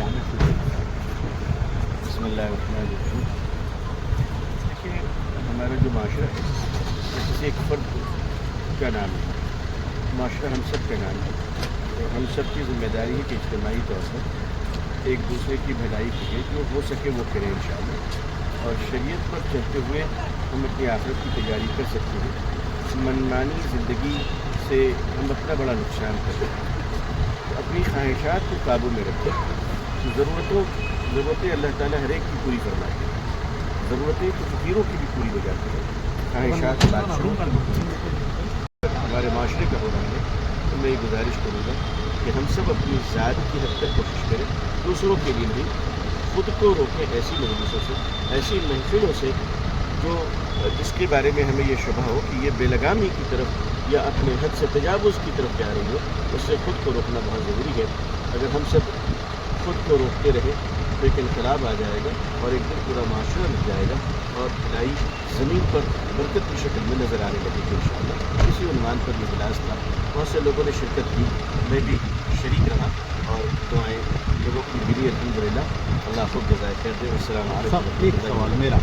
جانا شروع کرتا ہے۔ بسم اللہ الرحمن الرحیم۔ دیکھیے ہمارا جو معاشرہ ہے وہ کسی ایک فرد کا نام ہے، معاشرہ ہم سب کا نام ہے، اور ہم سب کی ذمہ داری ہے کہ اجتماعی طور پر ایک دوسرے کی بھلائی کے لیے جو ہو سکے وہ کریں انشاءاللہ، اور شریعت پر چلتے ہوئے ہم اپنی آخرت کی تیاری کر سکتے ہیں۔ منمانی زندگی سے ہم اپنا بڑا نقصان کر سکتے ہیں، تو اپنی خواہشات کو قابو میں رکھیں۔ ضرورتیں اللہ تعالیٰ ہر ایک کی پوری فرمائے گا، ضرورتیں تو فقیروں کی بھی پوری ہو جاتی ہیں، خواہشات بادشاہوں کی بھی پوری ہوتی ہیں۔ ہمارے معاشرے کا ہو رہا ہے تو میں یہ گزارش کروں گا کہ ہم سب اپنی ذات کی حد تک کوشش کریں، دوسروں کے لیے نہیں، خود کو روکیں ایسی مجلسوں سے، ایسی محفلوں سے جس کے بارے میں ہمیں یہ شبہ ہو کہ یہ بے لگامی کی طرف یا اپنے حد سے تجاوز کی طرف جا رہی ہو، اس سے خود کو روکنا بہت ضروری ہے۔ اگر ہم سب خود کو روکتے رہے تو ایک انقلاب آ جائے گا اور ایک دن پورا معاشرہ مل جائے گا اور بھلائی زمین پر برکت کی شکل میں نظر آنے لگے گی انشاءاللہ۔ اسی عنوان پر یہ اجلاس تھا، بہت سے لوگوں نے شرکت کی، میں بھی شریک رہا، اور دعائیں لوگوں کی ملی الحمدللہ۔ اللہ خوب جزائے خیر دے۔ السلام علیکم۔ ایک سوال میرا